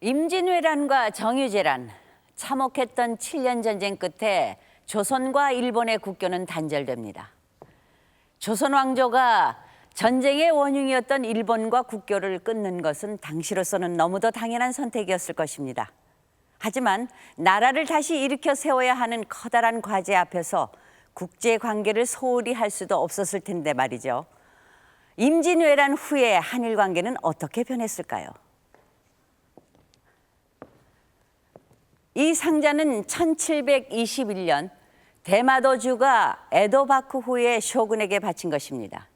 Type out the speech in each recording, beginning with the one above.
임진왜란과 정유재란, 참혹했던 7년 전쟁 끝에 조선과 일본의 국교는 단절됩니다. 조선 왕조가 전쟁의 원흉이었던 일본과 국교를 끊는 것은 당시로서는 너무도 당연한 선택이었을 것입니다. 하지만 나라를 다시 일으켜 세워야 하는 커다란 과제 앞에서 국제 관계를 소홀히 할 수도 없었을 텐데 말이죠. 임진왜란 후에 한일 관계는 어떻게 변했을까요? 이 상자는 1721년 대마도주가 에도 바쿠 후에 쇼군에게 바친 것입니다.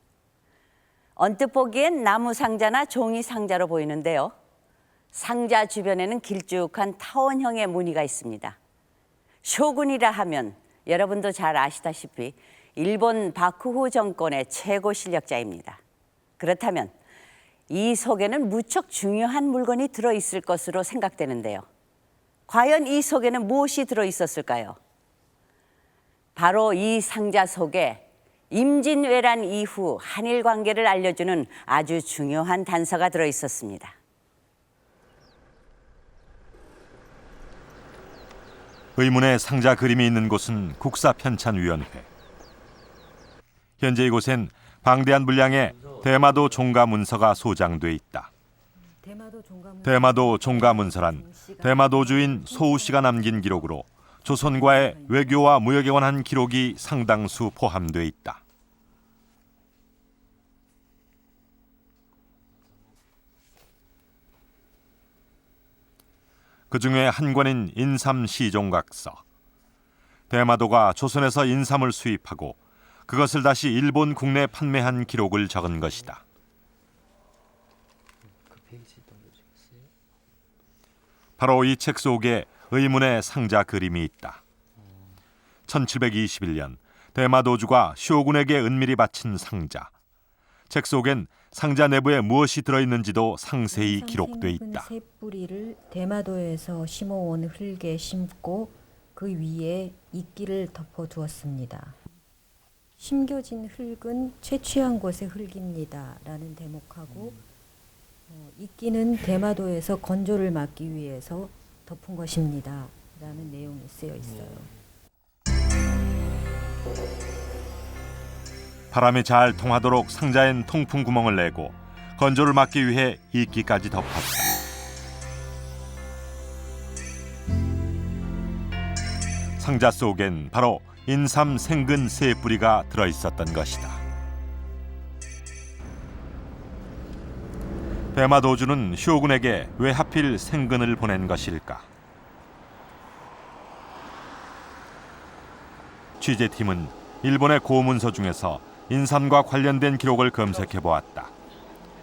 언뜻 보기엔 나무 상자나 종이 상자로 보이는데요. 상자 주변에는 길쭉한 타원형의 무늬가 있습니다. 쇼군이라 하면 여러분도 잘 아시다시피 일본 바쿠후 정권의 최고 실력자입니다. 그렇다면 이 속에는 무척 중요한 물건이 들어있을 것으로 생각되는데요. 과연 이 속에는 무엇이 들어있었을까요? 바로 이 상자 속에 임진왜란 이후 한일 관계를 알려주는 아주 중요한 단서가 들어있었습니다. 의문의 상자 그림이 있는 곳은 국사편찬위원회. 현재 이곳엔 방대한 분량의 대마도 종가 문서가 소장돼 있다. 대마도 종가 문서란 대마도주인 소우 씨가 남긴 기록으로 조선과의 외교와 무역에 관한 기록이 상당수 포함돼 있다. 그 중에 한 권인 인삼시종각서. 대마도가 조선에서 인삼을 수입하고 그것을 다시 일본 국내에 판매한 기록을 적은 것이다. 바로 이 책 속에 의문의 상자 그림이 있다. 1721년 대마도주가 쇼군에게 은밀히 바친 상자. 책 속엔 상자 내부에 무엇이 들어있는지도 상세히 기록돼 있다. 새 뿌리를 대마도에서 심어온 흙에 심고 그 위에 이끼를 덮어두었습니다. 심겨진 흙은 채취한 곳의 흙입니다. 라는 대목하고 이끼는 대마도에서 건조를 막기 위해서 덮은 것입니다. 라는 내용이 쓰여 있어요. 바람이 잘 통하도록 상자엔 통풍 구멍을 내고 건조를 막기 위해 이끼까지 덮었다. 상자 속엔 바로 인삼 생근 세 뿌리가 들어있었던 것이다. 대마도주는 쇼군에게 왜 하필 생근을 보낸 것일까? 취재팀은 일본의 고문서 중에서 인삼과 관련된 기록을 검색해 보았다.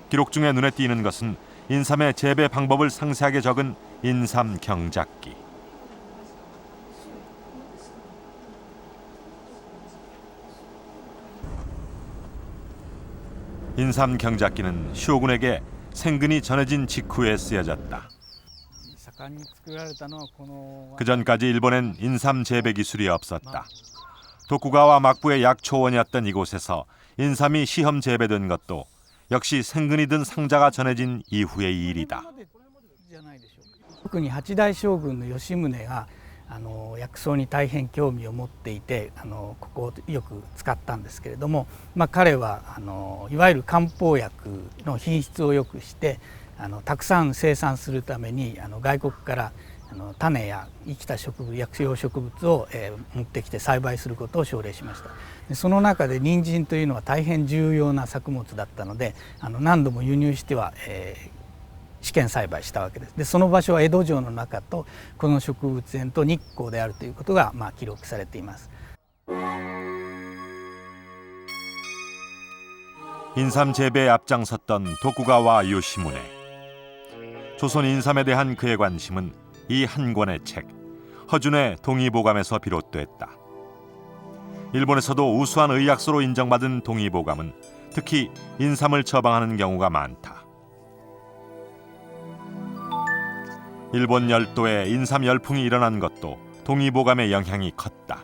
기록 중에 눈에 띄는 것은 인삼의 재배 방법을 상세하게 적은 인삼 경작기. 인삼 경작기는 쇼군에게 생근이 전해진 직후에 쓰여졌다. 그 전까지 일본엔 인삼 재배 기술이 없었다. 도쿠가와 막부의 약초원이었던 이곳에서 인삼이 시험 재배된 것도 역시 생근이 든 상자가 전해진 이후의 일이다. 特に八代将軍の吉宗が薬草に大変興味を持っていてここをよく使ったんですけれども、彼はいわゆる漢方薬の品質を良くしてたくさん生産するために外国から種や生きた植物薬用植物を持ってきて栽培することを奨励しました。でその中で人参というのは大変重要な作物だったので何度も輸入しては、試験栽培したわけです。でその場所は江戸城の中とこの植物園と日光であるということが記録されています。 인삼 재배에 앞장섰던 도쿠가와 요시무네. 조선 인삼에 대한 그의 관심은 이 한 권의 책, 허준의 동의보감에서 비롯됐다. 일본에서도 우수한 의약소로 인정받은 동의보감은 특히 인삼을 처방하는 경우가 많다. 일본 열도에 인삼 열풍이 일어난 것도 동의보감의 영향이 컸다.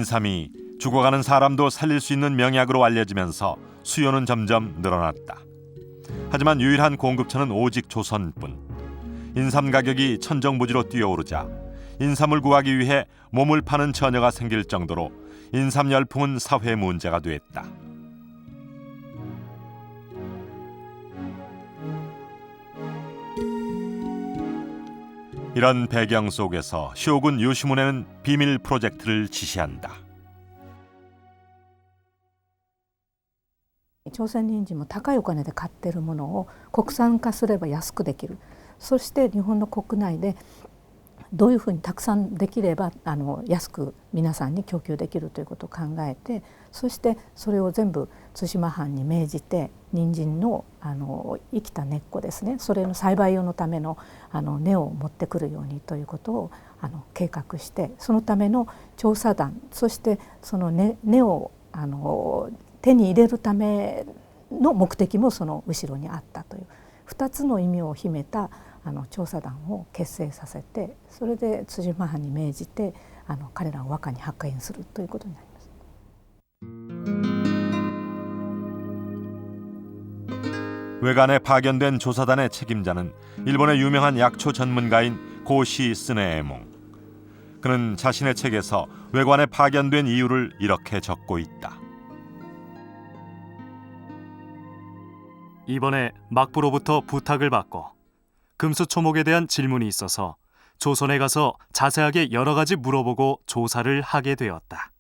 인삼이 죽어가는 사람도 살릴 수 있는 명약으로 알려지면서 수요는 점점 늘어났다. 하지만 유일한 공급처는 오직 조선뿐. 인삼 가격이 천정부지로 뛰어오르자 인삼을 구하기 위해 몸을 파는 처녀가 생길 정도로 인삼 열풍은 사회 문제가 됐다. 이런 배경 속에서 쇼군 요시무네는 비밀 프로젝트를 지시한다. 朝鮮人参も高いお金で買ってるものを国産化すれば安くできる。そして日本の国内でどういうふうにたくさんできれば安く皆さんに供給できるということを考えて、そしてそれを全部対馬藩に命じて人参の生きた根っこですね、それの栽培用のための根を持ってくるようにということを計画して、そのための調査団、そしてその根を手に入れるための目的もその後ろにあったという2つの意味を秘めた調査団を結成させて、それで対馬藩に命じて彼らを和歌に派遣するということになります。 외관에 파견된 조사단의 책임자는 일본의 유명한 약초 전문가인 고시 스네에몽. 그는 자신의 책에서 외관에 파견된 이유를 이렇게 적고 있다. 이번에 막부로부터 부탁을 받고 금수초목에 대한 질문이 있어서 조선에 가서 자세하게 여러 가지 물어보고 조사를 하게 되었다.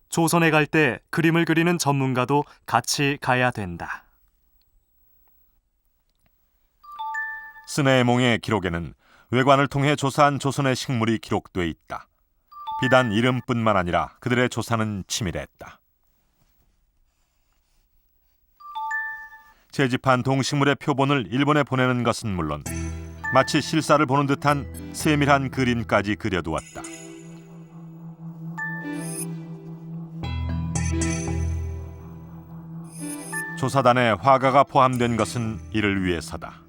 조선에 갈 때 그림을 그리는 전문가도 같이 가야 된다. 스네에몽의 기록에는 외관을 통해 조사한 조선의 식물이 기록돼 있다. 비단 이름뿐만 아니라 그들의 조사는 치밀했다. 채집한 동식물의 표본을 일본에 보내는 것은 물론 마치 실사를 보는 듯한 세밀한 그림까지 그려두었다. 조사단에 화가가 포함된 것은 이를 위해서다.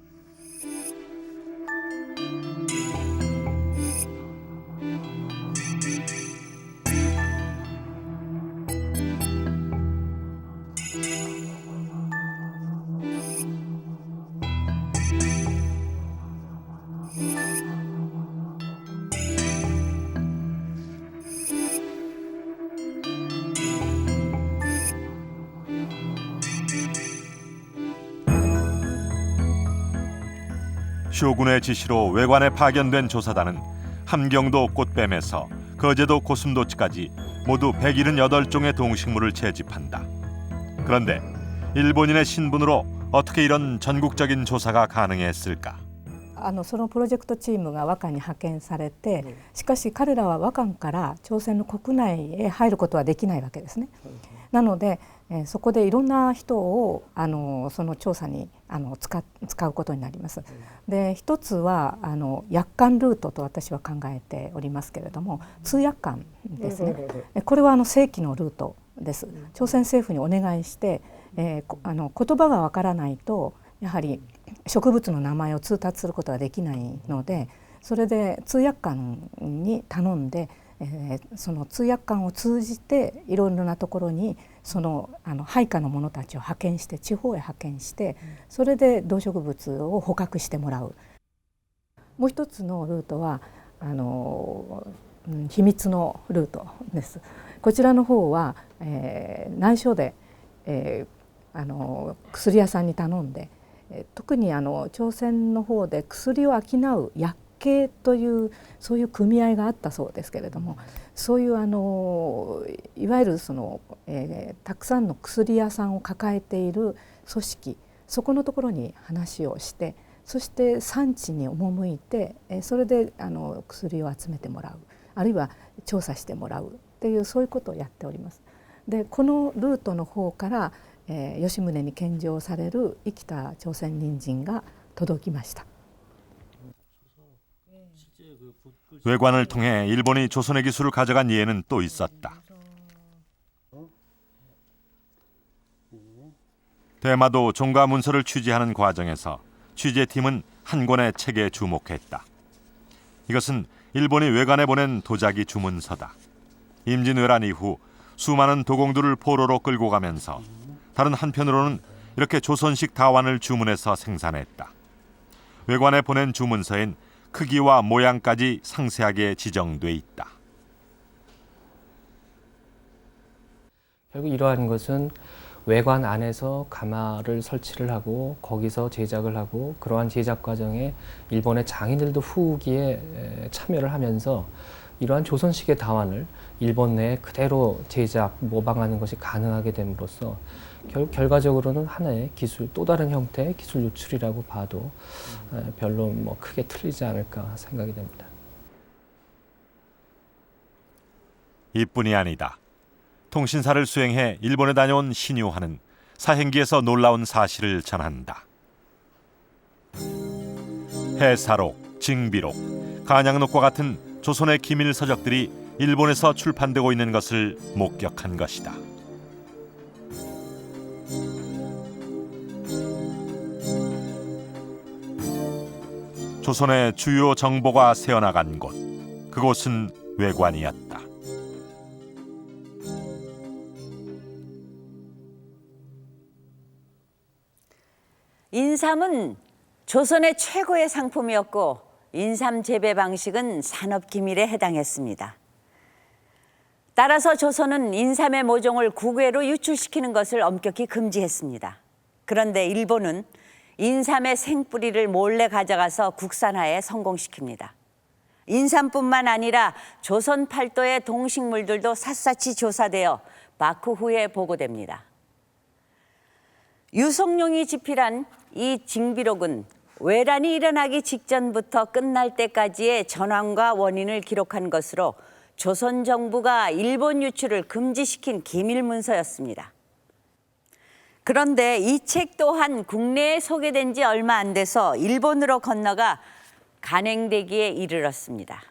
쇼군의 지시로 외관에 파견된 조사단은 함경도 꽃뱀에서 거제도 고슴도치까지 모두 178종의 동식물을 채집한다. 그런데 일본인의 신분으로 어떻게 이런 전국적인 조사가 가능했을까? そのプロジェクトチームが和歌に派遣されて、しかし彼らは和歌から朝鮮の国内へ入ることはできないわけですね。なのでそこでいろんな人をその調査に使うことになります。で一つは約款ルートと私は考えておりますけれども、通訳官ですね。これは正規のルートです。朝鮮政府にお願いして、言葉がわからないとやはり植物の名前を通達することができないので、それで通訳官に頼んで、その通訳官を通じていろいろなところにその配下の者たちを派遣して、地方へ派遣して、それで動植物を捕獲してもらう。もう一つのルートは秘密のルートです。こちらの方は、内緒で、薬屋さんに頼んで、特に朝鮮の方で薬を商う薬系というそういう組合があったそうですけれども、そういういわゆるたくさんの薬屋さんを抱えている組織、そこのところに話をして、そして産地に赴いて、それで薬を集めてもらう、あるいは調査してもらうっていう、そういうことをやっております。でこのルートの方から吉宗に献上される生きた朝鮮人参が届きました。 외관을 통해 일본이 조선의 기술을 가져간 예는 또 있었다. 대마도 종가 문서를 취재하는 과정에서 취재팀은 한 권의 책에 주목했다. 이것은 일본이 외관에 보낸 도자기 주문서다. 임진왜란 이후 수많은 도공들을 포로로 끌고 가면서 다른 한편으로는 이렇게 조선식 다환을 주문해서 생산했다. 외관에 보낸 주문서엔 크기와 모양까지 상세하게 지정돼 있다. 결국 이러한 것은 외관 안에서 가마를 설치를 하고 거기서 제작을 하고 그러한 제작 과정에 일본의 장인들도 후기에 참여를 하면서 이러한 조선식의 다환을 일본 내에 그대로 제작, 모방하는 것이 가능하게 됨으로써 결과적으로는 하나의 기술, 또 다른 형태의 기술 유출이라고 봐도 별로 뭐 크게 틀리지 않을까 생각이 됩니다. 이뿐이 아니다. 통신사를 수행해 일본에 다녀온 신유하는 사행기에서 놀라운 사실을 전한다. 해사록, 징비록, 간양록과 같은 조선의 기밀 서적들이 일본에서 출판되고 있는 것을 목격한 것이다. 조선의 주요 정보가 새어나간 곳, 그곳은 외관이었다. 인삼은 조선의 최고의 상품이었고 인삼 재배 방식은 산업 기밀에 해당했습니다. 따라서 조선은 인삼의 모종을 국외로 유출시키는 것을 엄격히 금지했습니다. 그런데 일본은 인삼의 생뿌리를 몰래 가져가서 국산화에 성공시킵니다. 인삼뿐만 아니라 조선 팔도의 동식물들도 샅샅이 조사되어 막후 후에 보고됩니다. 유성룡이 집필한 이 징비록은 외란이 일어나기 직전부터 끝날 때까지의 전황과 원인을 기록한 것으로 조선 정부가 일본 유출을 금지시킨 기밀 문서였습니다. 그런데 이 책 또한 국내에 소개된 지 얼마 안 돼서 일본으로 건너가 간행되기에 이르렀습니다.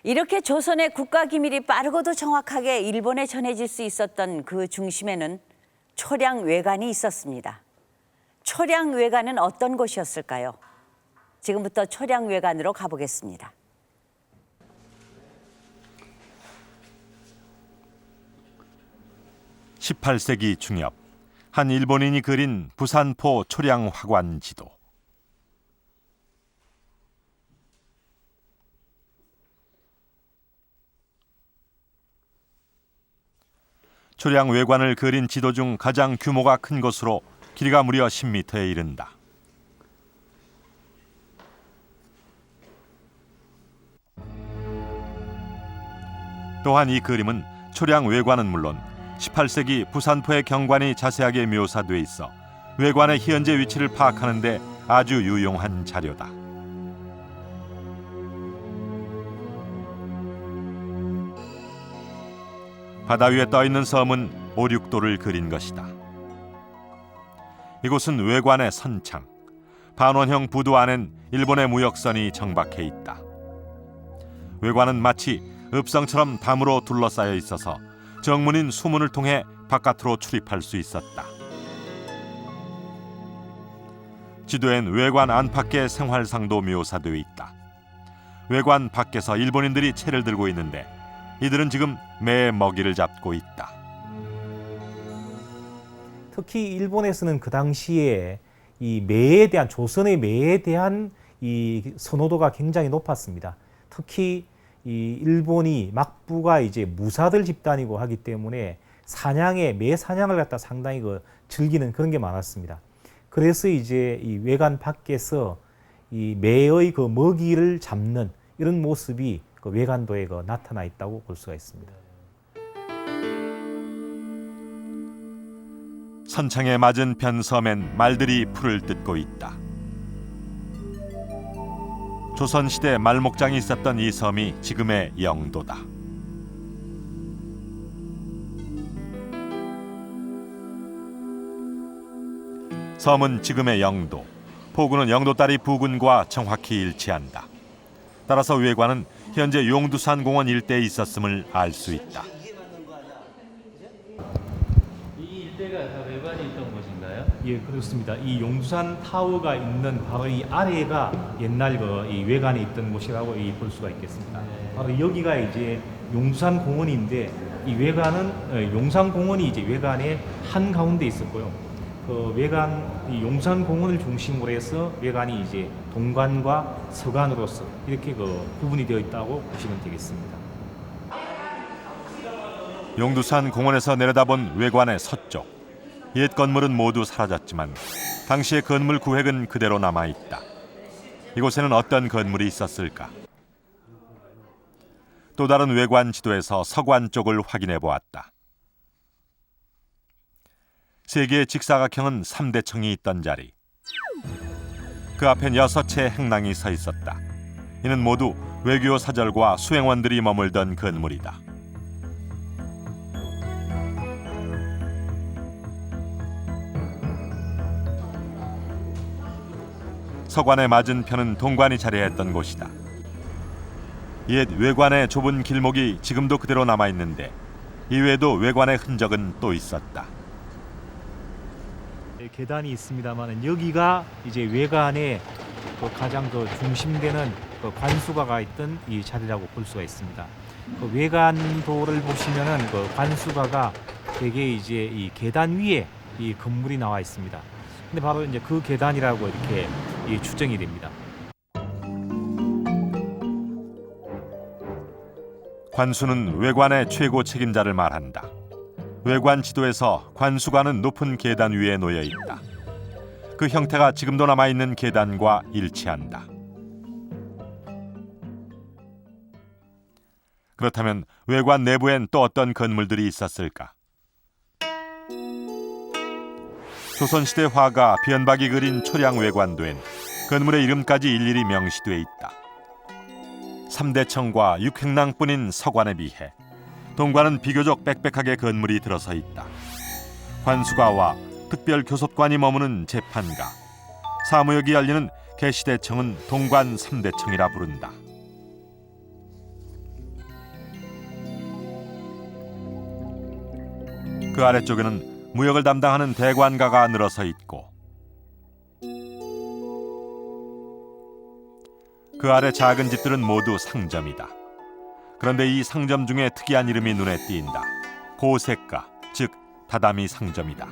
이렇게 조선의 국가 기밀이 빠르고도 정확하게 일본에 전해질 수 있었던 그 중심에는 초량 외관이 있었습니다. 초량 외관은 어떤 곳이었을까요? 지금부터 초량 외관으로 가보겠습니다. (18세기) 중엽, 한 일본인이 그린 부산포 초량 화관 지도. 초량 외관을 그린 지도 중 가장 규모가 큰 것으로 길이가 무려 10m에 이른다. 또한 이 그림은 초량 외관은 물론 18세기 부산포의 경관이 자세하게 묘사돼 있어 외관의 현재 위치를 파악하는 데 아주 유용한 자료다. 바다 위에 떠있는 섬은 오륙도를 그린 것이다. 이곳은 외관의 선창, 반원형 부두 안엔 일본의 무역선이 정박해 있다. 외관은 마치 읍성처럼 담으로 둘러싸여 있어서 정문인 수문을 통해 바깥으로 출입할 수 있었다. 지도엔 외관 안팎의 생활상도 묘사되어 있다. 외관 밖에서 일본인들이 채를 들고 있는데 이들은 지금 매의 먹이를 잡고 있다. 특히 일본에서는 그 당시에 이 매에 대한 조선의 매에 대한 이 선호도가 굉장히 높았습니다. 특히 이 일본이 막부가 이제 무사들 집단이고 하기 때문에 매 사냥을 갖다 상당히 즐기는 그런 게 많았습니다. 그래서 이제 이 외관 밖에서 이 매의 그 먹이를 잡는 이런 모습이 그 외관도에 나타나 있다고 볼 수가 있습니다. 선창에 맞은편 섬엔 말들이 풀을 뜯고 있다. 조선시대 말목장이 있었던 이 섬이 지금의 영도다. 섬은 지금의 영도, 포구는 영도다리 부근과 정확히 일치한다. 따라서 외관은 현재 용두산 공원 일대에 있었음을 알 수 있다. 이 일대가 다 외관이 있던 곳인가요? 예, 그렇습니다. 이 용두산 타워가 있는 바로 이 아래가 옛날 이 외관에 있던 곳이라고 볼 수가 있겠습니다. 바로 여기가 이제 용두산 공원인데 이 외관은 용산 공원이 이제 외관의 한 가운데 있었고요. 그 외관 이 용산 공원을 중심으로 해서 외관이 이제 동관과 서관으로서 이렇게 구분이 되어 있다고 보시면 되겠습니다. 용두산 공원에서 내려다본 외관의 서쪽. 옛 건물은 모두 사라졌지만 당시의 건물 구획은 그대로 남아있다. 이곳에는 어떤 건물이 있었을까? 또 다른 외관 지도에서 서관 쪽을 확인해 보았다. 세 개의 직사각형은 3대청이 있던 자리. 그 앞엔 6채의 행랑이 서 있었다. 이는 모두 외교 사절과 수행원들이 머물던 건물이다. 서관의 맞은편은 동관이 자리했던 곳이다. 옛 외관의 좁은 길목이 지금도 그대로 남아있는데 이외에도 외관의 흔적은 또 있었다. 계단이 있습니다만 여기가 이제 외관의 가장 중심되는 관수가가 있던 이 자리라고 볼 수가 있습니다. 외관도를 보시면은 관수가가 되게 이제 이 계단 위에 이 건물이 나와 있습니다. 근데 바로 이제 그 계단이라고 이렇게 추정이 됩니다. 관수는 외관의 최고 책임자를 말한다. 외관 지도에서 관수관은 높은 계단 위에 놓여 있다. 그 형태가 지금도 남아있는 계단과 일치한다. 그렇다면 외관 내부엔 또 어떤 건물들이 있었을까? 조선시대 화가 변박이 그린 초량 외관도엔 건물의 이름까지 일일이 명시돼 있다. 3대청과 6행랑뿐인 서관에 비해 동관은 비교적 빽빽하게 건물이 들어서 있다. 관수가와 특별 교섭관이 머무는 재판가, 사무역이 열리는 계시대청은 동관 3대청이라 부른다. 그 아래쪽에는 무역을 담당하는 대관가가 늘어서 있고 그 아래 작은 집들은 모두 상점이다. 그런데 이 상점 중에 특이한 이름이 눈에 띈다. 고세가, 즉 다다미 상점이다.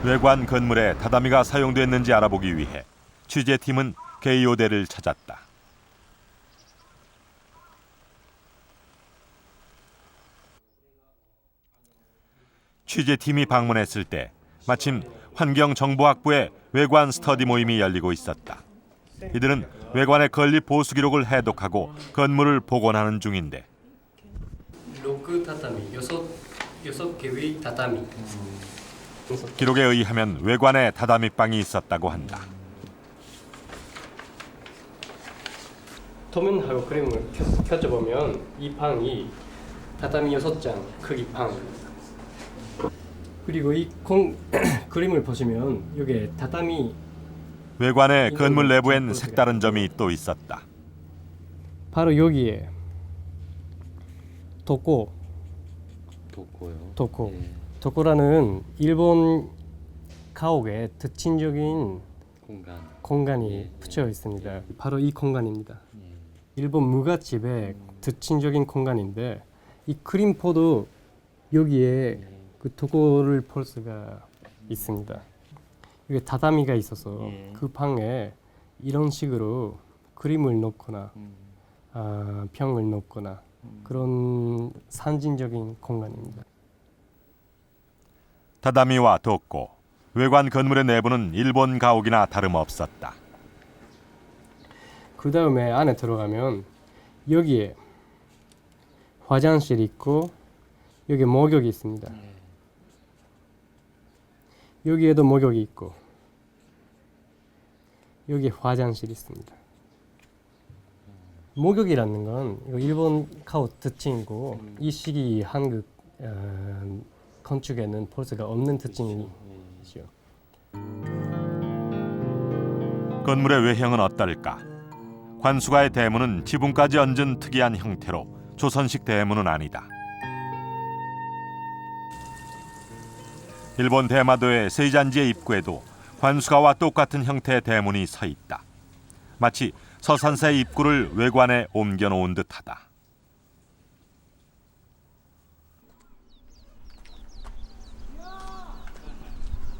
외관 건물에 다다미가 사용됐는지 알아보기 위해 취재팀은 게이오대를 찾았다. 취재팀이 방문했을 때 마침 환경정보학부의 외관 스터디 모임이 열리고 있었다. 이들은 외관의 건립 보수 기록을 해독하고 건물을 복원하는 중인데 6개의 다다미. 기록에 의하면 외관에 다다미방이 있었다고 한다. 도면하고 그림을 켜져보면 이 방이 다다미 6장 크기 방입니다. 그리고 이 그림을 보시면 여기에 다다미 외관의 건물 내부엔 색다른 점이 또 있었다. 바로 여기에 도코요. 도코라는 일본 가옥의 특징적인 공간이 붙여 있습니다. 바로 이 공간입니다. 일본 무가집의 특징적인 공간인데 이 그림포도 여기에 그 도코를 볼 수가 있습니다. 여기 다다미가 있어서 그 방에 이런 식으로 그림을 놓거나 병을 놓거나 그런 상징적인 공간입니다. 다다미와 도코, 외관 건물의 내부는 일본 가옥이나 다름없었다. 그 다음에 안에 들어가면 여기에 화장실이 있고 여기 목욕이 있습니다. 여기에도 목욕이 있고 여기 화장실이 있습니다. 목욕이라는 건 이거 일본 가옥 특징이고 이 시기 한국 건축에는 볼 수가 없는 특징이죠. 건물의 외형은 어떨까? 관수가의 대문은 지붕까지 얹은 특이한 형태로 조선식 대문은 아니다. 일본 대마도의 세이잔지의 입구에도 관수가와 똑같은 형태의 대문이 서 있다. 마치 서산사의 입구를 외관에 옮겨놓은 듯하다.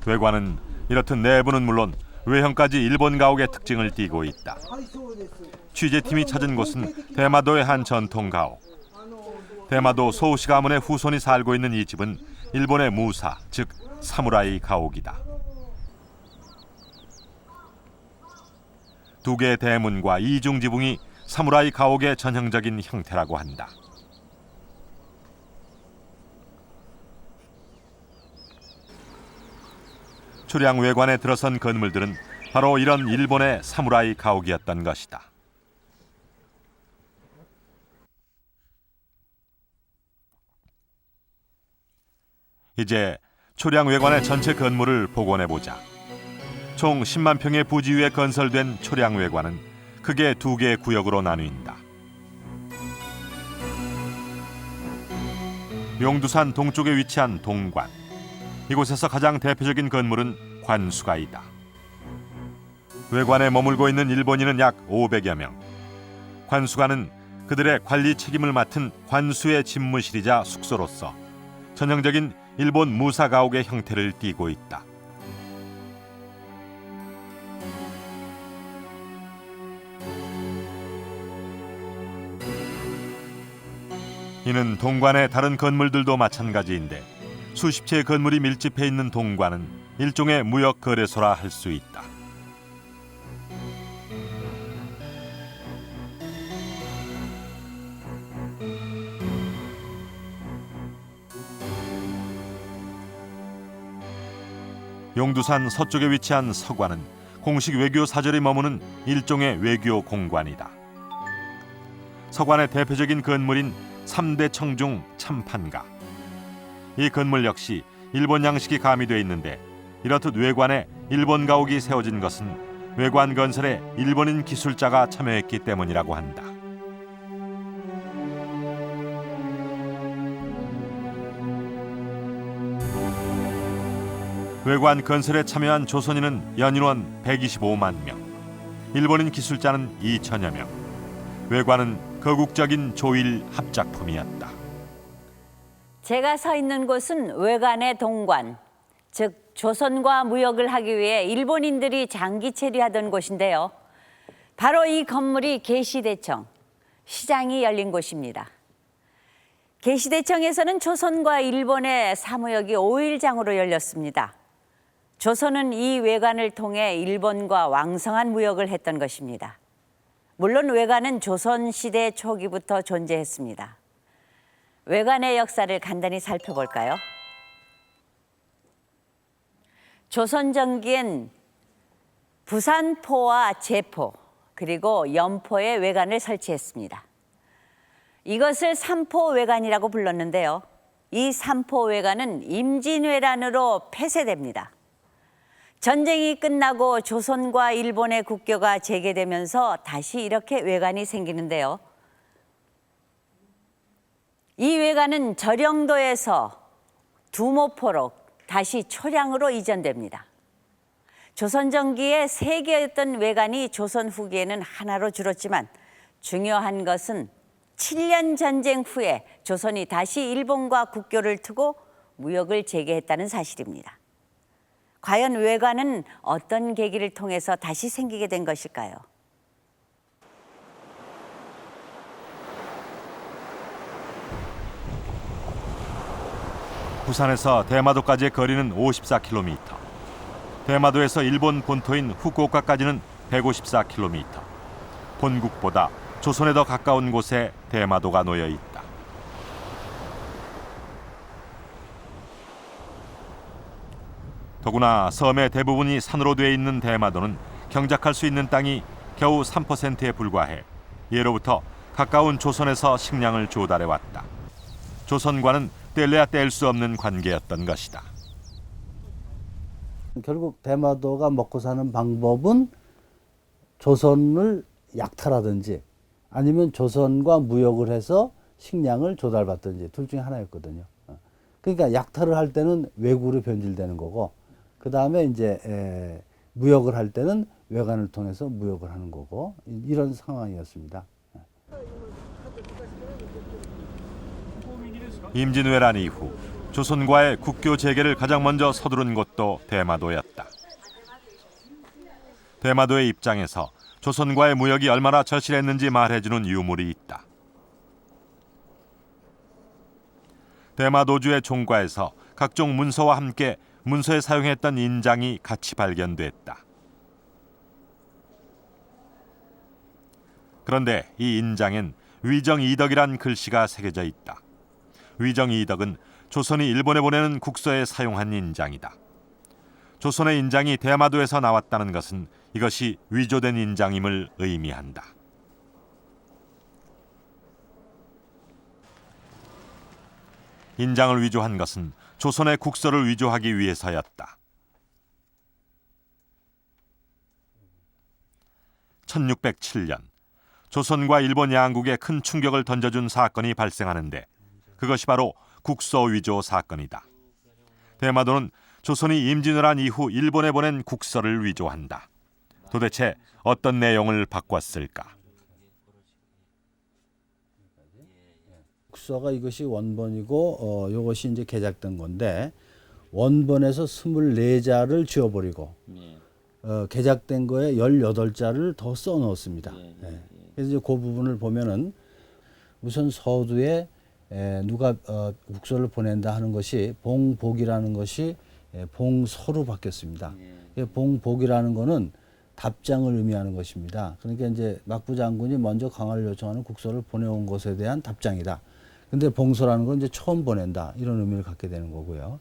외관은 이렇듯 내부는 물론 외형까지 일본 가옥의 특징을 띠고 있다. 취재팀이 찾은 곳은 대마도의 한 전통 가옥. 대마도 소우시 가문의 후손이 살고 있는 이 집은 일본의 무사, 즉 사무라이 가옥이다. 두 개의 대문과 이중 지붕이 사무라이 가옥의 전형적인 형태라고 한다. 초량 외관에 들어선 건물들은 바로 이런 일본의 사무라이 가옥이었던 것이다. 이제 초량 외관의 전체 건물을 복원해보자. 총 10만 평의 부지 위에 건설된 초량 외관은 크게 두 개의 구역으로 나뉜다. 용두산 동쪽에 위치한 동관. 이곳에서 가장 대표적인 건물은 관수가이다. 외관에 머물고 있는 일본인은 약 500여 명. 관수가는 그들의 관리 책임을 맡은 관수의 집무실이자 숙소로서 전형적인 일본 무사가옥의 형태를 띠고 있다. 이는 동관의 다른 건물들도 마찬가지인데 수십 채의 건물이 밀집해 있는 동관은 일종의 무역 거래소라 할 수 있다. 용두산 서쪽에 위치한 서관은 공식 외교 사절이 머무는 일종의 외교 공관이다. 서관의 대표적인 건물인 3대 청중 참판가. 이 건물 역시 일본 양식이 가미되어 있는데 이렇듯 외관에 일본 가옥이 세워진 것은 외관 건설에 일본인 기술자가 참여했기 때문이라고 한다. 외관 건설에 참여한 조선인은 연인원 125만 명, 일본인 기술자는 2천여 명. 외관은 거국적인 조일 합작품이었다. 제가 서 있는 곳은 외관의 동관, 즉 조선과 무역을 하기 위해 일본인들이 장기 체류하던 곳인데요. 바로 이 건물이 계시대청, 시장이 열린 곳입니다. 계시대청에서는 조선과 일본의 사무역이 5일장으로 열렸습니다. 조선은 이 외관을 통해 일본과 왕성한 무역을 했던 것입니다. 물론 외관은 조선시대 초기부터 존재했습니다. 외관의 역사를 간단히 살펴볼까요? 조선 전기엔 부산포와 제포 그리고 연포의 외관을 설치했습니다. 이것을 삼포외관이라고 불렀는데요. 이 삼포외관은 임진왜란으로 폐쇄됩니다. 전쟁이 끝나고 조선과 일본의 국교가 재개되면서 다시 이렇게 외관이 생기는데요. 이 외관은 절영도에서 두모포로 다시 초량으로 이전됩니다. 조선 전기에 3개였던 외관이 조선 후기에는 하나로 줄었지만 중요한 것은 7년 전쟁 후에 조선이 다시 일본과 국교를 트고 무역을 재개했다는 사실입니다. 과연 외관은 어떤 계기를 통해서 다시 생기게 된 것일까요? 부산에서 대마도까지의 거리는 54km. 대마도에서 일본 본토인 후쿠오카까지는 154km. 본국보다 조선에 더 가까운 곳에 대마도가 놓여 있다. 더구나 섬의 대부분이 산으로 돼 있는 대마도는 경작할 수 있는 땅이 겨우 3%에 불과해 예로부터 가까운 조선에서 식량을 조달해 왔다. 조선과는 뗄래야 뗄 수 없는 관계였던 것이다. 결국 대마도가 먹고 사는 방법은 조선을 약탈하든지 아니면 조선과 무역을 해서 식량을 조달받든지 둘 중에 하나였거든요. 그러니까 약탈을 할 때는 왜구로 변질되는 거고, 그 다음에 이제 무역을 할 때는 외관을 통해서 무역을 하는 거고, 이런 상황이었습니다. 임진왜란 이후 조선과의 국교 재개를 가장 먼저 서두른 곳도 대마도였다. 대마도의 입장에서 조선과의 무역이 얼마나 절실했는지 말해주는 유물이 있다. 대마도주의 종과에서 각종 문서와 함께 문서에 사용했던 인장이 같이 발견됐다. 그런데 이 인장엔 위정이덕이란 글씨가 새겨져 있다. 위정이덕은 조선이 일본에 보내는 국서에 사용한 인장이다. 조선의 인장이 대마도에서 나왔다는 것은 이것이 위조된 인장임을 의미한다. 인장을 위조한 것은 조선의 국서를 위조하기 위해서였다. 1607년 조선과 일본 양국에 큰 충격을 던져준 사건이 발생하는데 그것이 바로 국서 위조 사건이다. 대마도는 조선이 임진왜란 이후 일본에 보낸 국서를 위조한다. 도대체 어떤 내용을 바꿨을까? 국서가 이것이 원본이고 이것이 이제 개작된 건데, 원본에서 24자를 지워버리고 개작된 거에 18자를 더 써넣었습니다. 그래서 이제 그 부분을 보면은 우선 서두에 누가 국서를 보낸다 하는 것이 봉복이라는 것이 봉서로 바뀌었습니다. 봉복이라는 거는 답장을 의미하는 것입니다. 그러니까 이제 막부 장군이 먼저 강화를 요청하는 국서를 보내온 것에 대한 답장이다. 근데 봉서라는 건 이제 처음 보낸다, 이런 의미를 갖게 되는 거고요.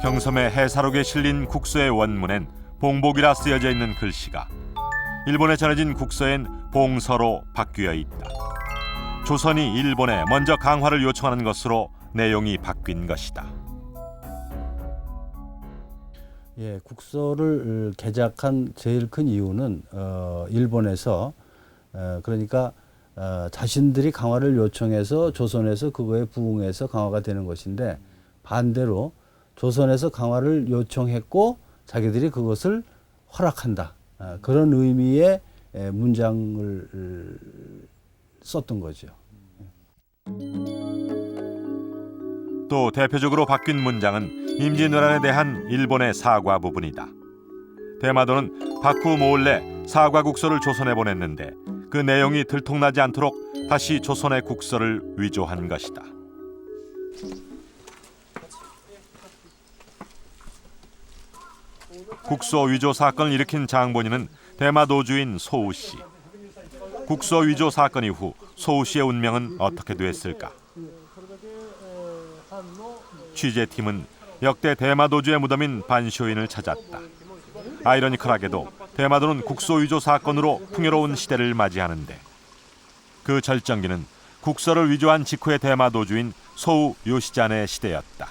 경섬의 해사록에 실린 국서의 원문엔 봉복이라 쓰여져 있는 글씨가 일본에 전해진 국서엔 봉서로 바뀌어 있다. 조선이 일본에 먼저 강화를 요청하는 것으로 내용이 바뀐 것이다. 예, 국서를 개작한 제일 큰 이유는 일본에서 그러니까 자신들이 강화를 요청해서 조선에서 그거에 부응해서 강화가 되는 것인데, 반대로 조선에서 강화를 요청했고 자기들이 그것을 허락한다, 그런 의미의 문장을 썼던 거죠. 또 대표적으로 바뀐 문장은 임진왜란에 대한 일본의 사과 부분이다. 대마도는 박후 몰래 사과 국서를 조선에 보냈는데 그 내용이 들통나지 않도록 다시 조선의 국서를 위조한 것이다. 국서 위조 사건을 일으킨 장본인은 대마도주인 소우 씨. 국서 위조 사건 이후 소우 씨의 운명은 어떻게 됐을까? 취재팀은 역대 대마도주의 무덤인 반쇼인을 찾았다. 아이러니컬하게도 대마도는 국서 위조 사건으로 풍요로운 시대를 맞이하는데, 그 절정기는 국서를 위조한 직후의 대마도주인 소우 요시잔의 시대였다.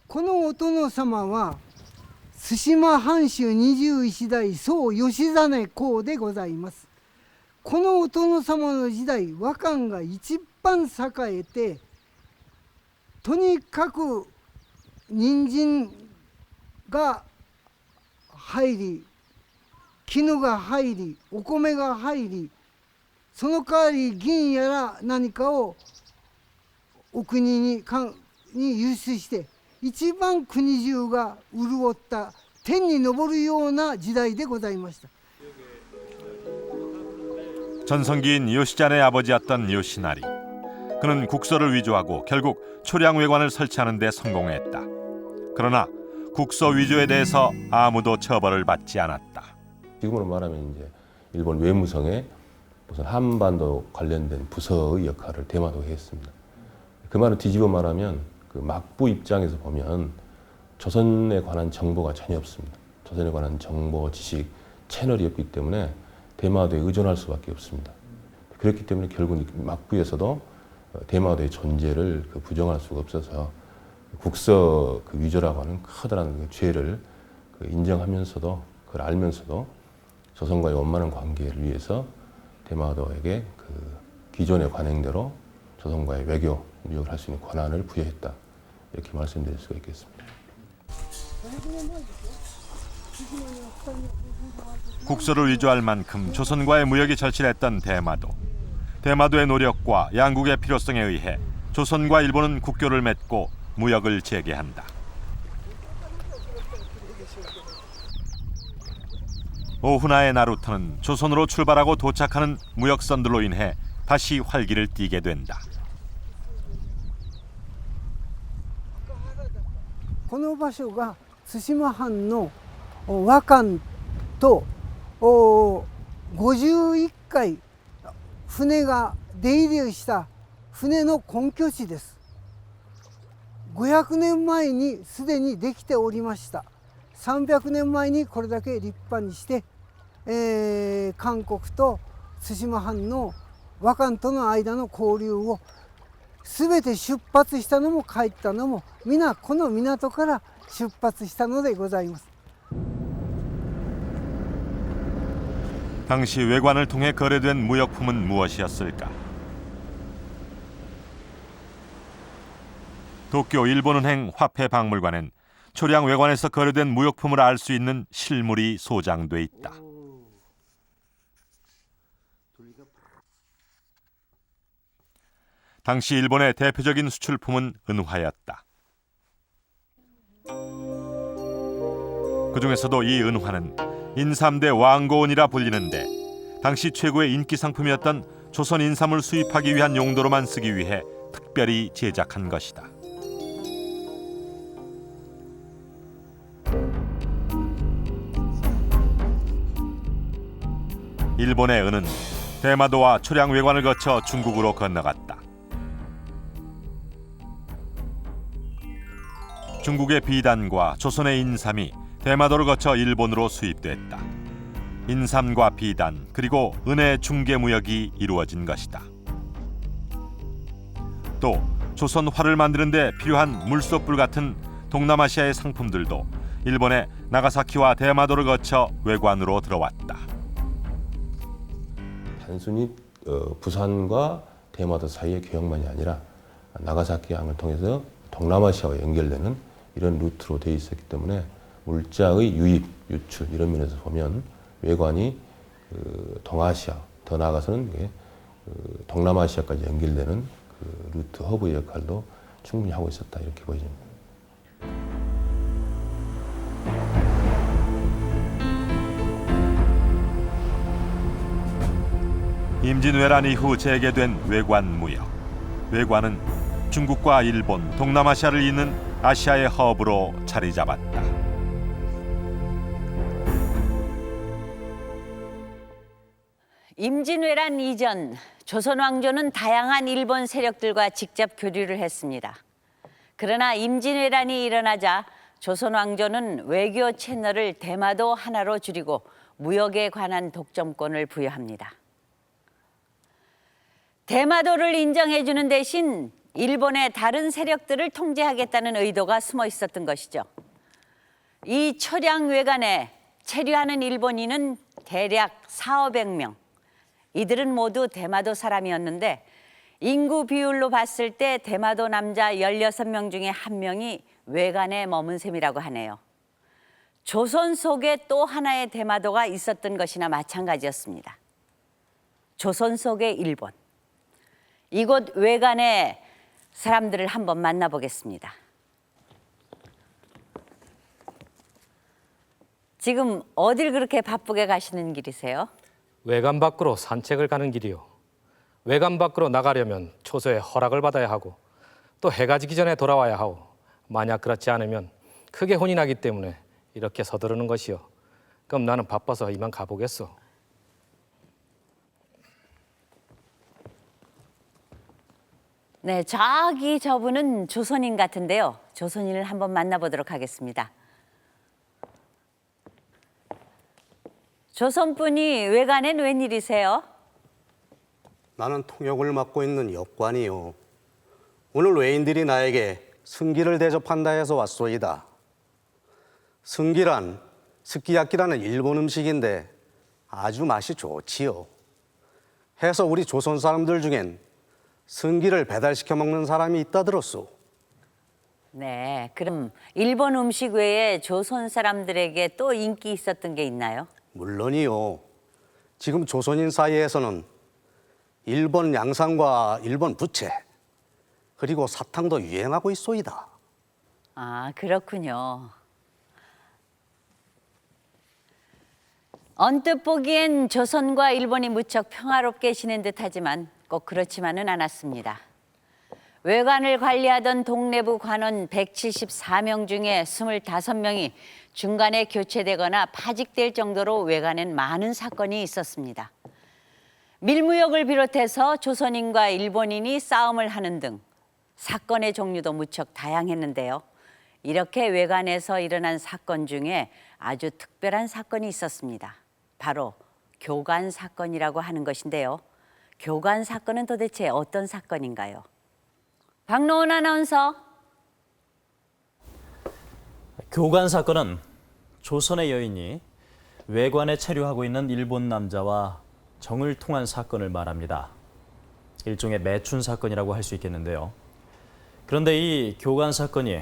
このお殿様は対馬藩主21代宗義実公でございます。このお殿様の時代、和漢が一番栄えて、とにかく人参が入り、絹が入り、お米が入り、その代わり銀やら何かをお国に輸出して、一番国中が潤った天に昇るような時代でございました。 전성기인 요시잔의 아버지였던 요시나리. 그는 국서를 위조하고 결국 초량 외관을 설치하는 데 성공했다. 그러나 국서 위조에 대해서 아무도 처벌을 받지 않았다. 지금으로 말하면 이제 일본 외무성에 무슨 한반도 관련된 부서의 역할을 대마도가 했습니다. 그 말을 뒤집어 말하면 그 막부 입장에서 보면 조선에 관한 정보가 전혀 없습니다. 조선에 관한 정보, 지식, 채널이 없기 때문에 대마도에 의존할 수밖에 없습니다. 그렇기 때문에 결국 막부에서도 대마도의 존재를 부정할 수가 없어서 국서 위조라고 하는 커다란 죄를 인정하면서도, 그걸 알면서도 조선과의 원만한 관계를 위해서 대마도에게 기존의 관행대로 조선과의 외교, 무역을 할 수 있는 권한을 부여했다. 이렇게 말씀드릴 수가 있겠습니다. 국서를 위조할 만큼 조선과의 무역이 절실했던 대마도. 대마도의 노력과 양국의 필요성에 의해 조선과 일본은 국교를 맺고 무역을 재개한다. 오훈아의 나루터는 조선으로 출발하고 도착하는 무역선들로 인해 다시 활기를 띠게 된다. この場所が対馬藩の和艦と51回船が出入りした船の根拠地です。500年前にすでにできておりました。300年前にこれだけ立派にして、韓国と対馬藩の和艦との間の交流を全て出発したのも帰ったのも皆この港から出発したのでございます。 당시 외관을 통해 거래된 무역품은 무엇이었을까? 도쿄 일본은행 화폐박물관엔 초량 외관에서 거래된 무역품을 알 수 있는 실물이 소장돼 있다. 당시 일본의 대표적인 수출품은 은화였다. 그 중에서도 이 은화는 인삼대 왕고은이라 불리는데 당시 최고의 인기 상품이었던 조선 인삼을 수입하기 위한 용도로만 쓰기 위해 특별히 제작한 것이다. 일본의 은은 대마도와 초량 외관을 거쳐 중국으로 건너갔다. 중국의 비단과 조선의 인삼이 대마도를 거쳐 일본으로 수입됐다. 인삼과 비단 그리고 은의 중개 무역이 이루어진 것이다. 또 조선 활을 만드는 데 필요한 물소불 같은 동남아시아의 상품들도 일본의 나가사키와 대마도를 거쳐 외관으로 들어왔다. 단순히 부산과 대마도 사이의 교역만이 아니라 나가사키항을 통해서 동남아시아와 연결되는 이런 루트로 되어 있었기 때문에 물자의 유입, 유출 이런 면에서 보면 외관이 동아시아, 더 나아가서는 동남아시아까지 연결되는 그 루트 허브 역할도 충분히 하고 있었다 이렇게 보여집니다. 임진왜란 이후 재개된 외관 무역. 외관은 중국과 일본, 동남아시아를 잇는 아시아의 허브로 자리 잡았다. 임진왜란 이전 조선 왕조는 다양한 일본 세력들과 직접 교류를 했습니다. 그러나 임진왜란이 일어나자 조선 왕조는 외교 채널을 대마도 하나로 줄이고 무역에 관한 독점권을 부여합니다. 대마도를 인정해주는 대신 일본의 다른 세력들을 통제하겠다는 의도가 숨어 있었던 것이죠. 이 초량 외관에 체류하는 일본인은 대략 400~500명. 이들은 모두 대마도 사람이었는데 인구 비율로 봤을 때 대마도 남자 16명 중에 1명이 외관에 머문 셈이라고 하네요. 조선 속에 또 하나의 대마도가 있었던 것이나 마찬가지였습니다. 조선 속의 일본. 이곳 외관의 사람들을 한번 만나보겠습니다. 지금 어딜 그렇게 바쁘게 가시는 길이세요? 외관 밖으로 산책을 가는 길이요. 외관 밖으로 나가려면 초소의 허락을 받아야 하고 또 해가 지기 전에 돌아와야 하고 만약 그렇지 않으면 크게 혼이 나기 때문에 이렇게 서두르는 것이요. 그럼 나는 바빠서 이만 가보겠소. 네, 저기 저분은 조선인 같은데요. 조선인을 한번 만나보도록 하겠습니다. 조선분이 외관엔 웬일이세요? 나는 통역을 맡고 있는 역관이요. 오늘 외인들이 나에게 승기를 대접한다 해서 왔소이다. 승기란 스키야키라는 일본 음식인데 아주 맛이 좋지요. 해서 우리 조선 사람들 중엔 승기를 배달시켜 먹는 사람이 있다 들었소. 네, 그럼 일본 음식 외에 조선 사람들에게 또 인기 있었던 게 있나요? 물론이요. 지금 조선인 사이에서는 일본 양상과 일본 부채 그리고 사탕도 유행하고 있소이다. 아, 그렇군요. 언뜻 보기엔 조선과 일본이 무척 평화롭게 지낸 듯하지만 꼭 그렇지만은 않았습니다. 외관을 관리하던 동래부 관원 174명 중에 25명이 중간에 교체되거나 파직될 정도로 외관엔 많은 사건이 있었습니다. 밀무역을 비롯해서 조선인과 일본인이 싸움을 하는 등 사건의 종류도 무척 다양했는데요. 이렇게 외관에서 일어난 사건 중에 아주 특별한 사건이 있었습니다. 바로 교관 사건이라고 하는 것인데요. 교관 사건은 도대체 어떤 사건인가요? 박노은 아나운서. 교관 사건은 조선의 여인이 외관에 체류하고 있는 일본 남자와 정을 통한 사건을 말합니다. 일종의 매춘 사건이라고 할 수 있겠는데요. 그런데 이 교관 사건이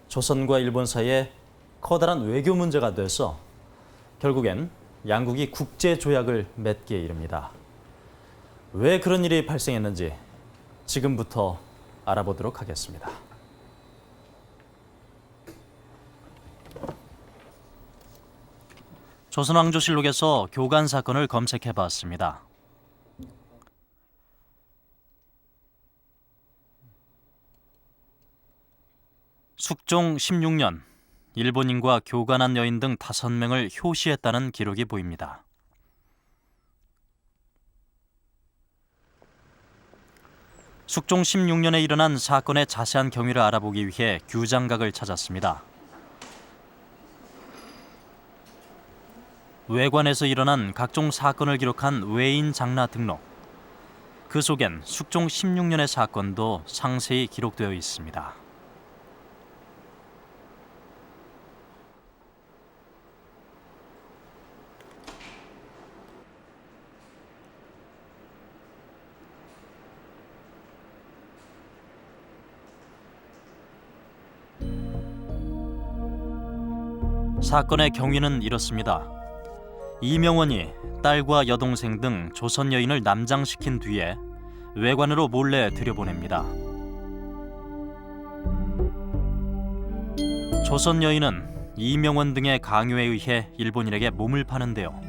조선과 일본 사이에 커다란 외교 문제가 돼서 결국엔 양국이 국제조약을 맺기에 이릅니다. 왜 그런 일이 발생했는지 지금부터 알아보도록 하겠습니다. 조선왕조실록에서 교관 사건을 검색해봤습니다. 숙종 16년, 일본인과 교관한 여인 등 5명을 효시했다는 기록이 보입니다. 숙종 16년에 일어난 사건의 자세한 경위를 알아보기 위해 규장각을 찾았습니다. 외관에서 일어난 각종 사건을 기록한 외인 장라 등록. 그 속엔 숙종 16년의 사건도 상세히 기록되어 있습니다. 사건의 경위는 이렇습니다. 이명원이 딸과 여동생 등 조선 여인을 남장시킨 뒤에 외관으로 몰래 들여보냅니다. 조선 여인은 이명원 등의 강요에 의해 일본인에게 몸을 파는데요.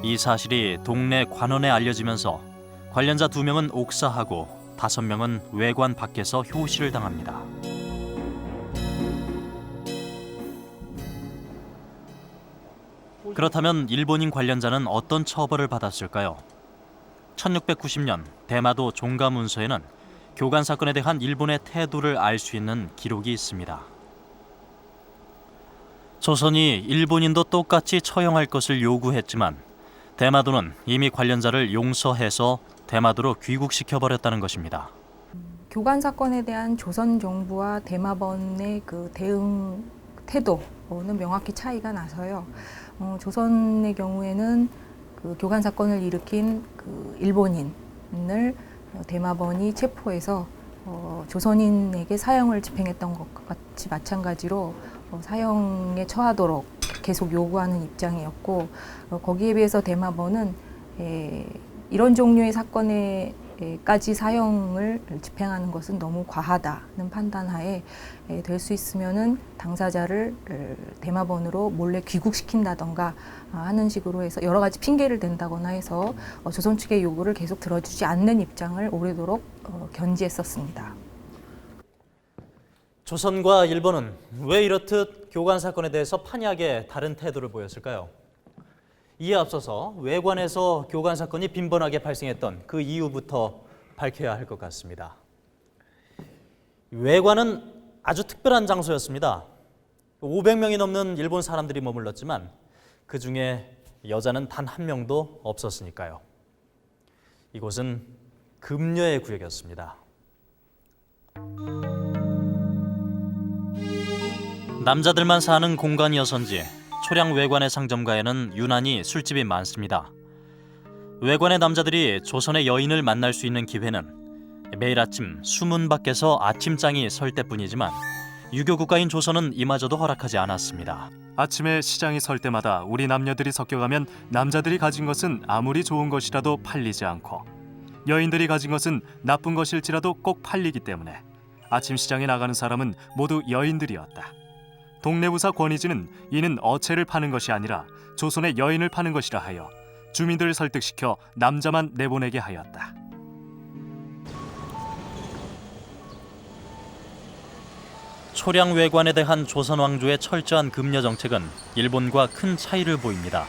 이 사실이 동네 관원에 알려지면서 관련자 2명은 옥사하고 5명은 외관 밖에서 효시를 당합니다. 그렇다면 일본인 관련자는 어떤 처벌을 받았을까요? 1690년 대마도 종가문서에는 교관 사건에 대한 일본의 태도를 알 수 있는 기록이 있습니다. 조선이 일본인도 똑같이 처형할 것을 요구했지만 대마도는 이미 관련자를 용서해서 대마도로 귀국시켜버렸다는 것입니다. 교관 사건에 대한 조선 정부와 대마번의 그 대응 태도는 명확히 차이가 나서요. 조선의 경우에는 그 교관 사건을 일으킨 그 일본인을 대마번이 체포해서 조선인에게 사형을 집행했던 것과 같이 마찬가지로 사형에 처하도록 계속 요구하는 입장이었고, 거기에 비해서 대마번은 이런 종류의 사건에까지 사형을 집행하는 것은 너무 과하다는 판단하에 될 수 있으면은 당사자를 대마번으로 몰래 귀국시킨다던가 하는 식으로 해서 여러 가지 핑계를 댄다거나 해서 조선 측의 요구를 계속 들어주지 않는 입장을 오래도록 견지했었습니다. 조선과 일본은 왜 이렇듯 교관 사건에 대해서 판이하게 다른 태도를 보였을까요? 이에 앞서서 외관에서 교관 사건이 빈번하게 발생했던 그 이유부터 밝혀야 할 것 같습니다. 외관은 아주 특별한 장소였습니다. 500명이 넘는 일본 사람들이 머물렀지만 그 중에 여자는 단 한 명도 없었으니까요. 이곳은 금녀의 구역이었습니다. 남자들만 사는 공간이어서인지 초량 외관의 상점가에는 유난히 술집이 많습니다. 외관의 남자들이 조선의 여인을 만날 수 있는 기회는 매일 아침 수문 밖에서 아침장이 설 때뿐이지만 유교 국가인 조선은 이마저도 허락하지 않았습니다. 아침에 시장이 설 때마다 우리 남녀들이 섞여가면 남자들이 가진 것은 아무리 좋은 것이라도 팔리지 않고 여인들이 가진 것은 나쁜 것일지라도 꼭 팔리기 때문에 아침 시장에 나가는 사람은 모두 여인들이었다. 동네부사 권희진은 이는 어체를 파는 것이 아니라 조선의 여인을 파는 것이라 하여 주민들을 설득시켜 남자만 내보내게 하였다. 초량 외관에 대한 조선 왕조의 철저한 금려 정책은 일본과 큰 차이를 보입니다.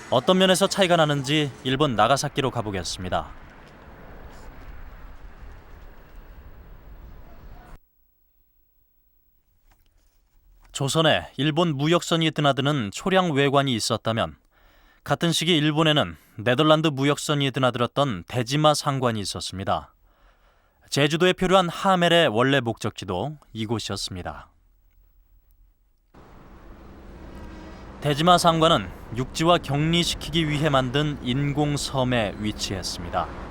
어떤 면에서 차이가 나는지 일본 나가사키로 가보겠습니다. 조선에 일본 무역선이 드나드는 초량 외관이 있었다면 같은 시기 일본에는 네덜란드 무역선이 드나들었던 대지마 상관이 있었습니다. 제주도에 표류한 하멜의 원래 목적지도 이곳이었습니다. 대지마 상관은 육지와 격리시키기 위해 만든 인공섬에 위치했습니다.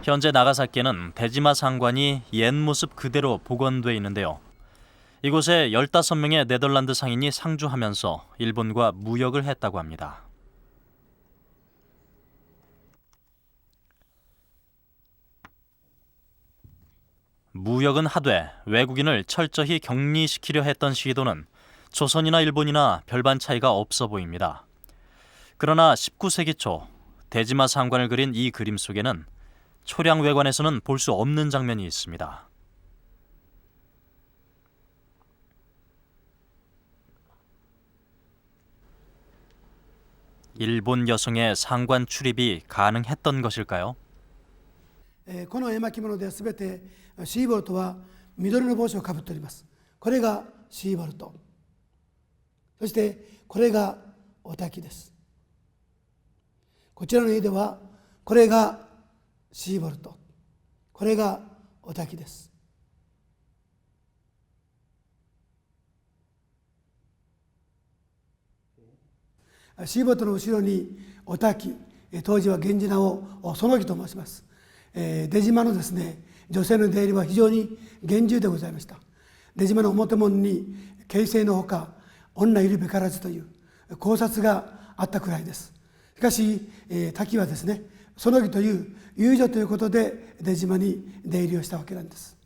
현재 나가사키에는 대지마 상관이 옛 모습 그대로 복원돼 있는데요. 이곳에 15명의 네덜란드 상인이 상주하면서 일본과 무역을 했다고 합니다. 무역은 하되 외국인을 철저히 격리시키려 했던 시도는 조선이나 일본이나 별반 차이가 없어 보입니다. 그러나 19세기 초 대지마 상관을 그린 이 그림 속에는 초량 외관에서는 볼 수 없는 장면이 있습니다. 일본 여성의 상관 출입이 가능했던 것일까요? この絵巻物ではすべてシーボルトは緑の帽子をかぶっております。これがシーボルト。そしてこれがお焚です。こちらの絵ではこれがシーボルト。これがお焚です。シーボルトの後ろにお焚、当時は源氏名を園木と申します。出島のですね、女性の出入りは非常に厳重でございました。出島の表門に形勢のほか女いるべからずという考察があったくらいです。しかし滝はですね、園木という遊女ということで出島に出入りをしたわけなんです。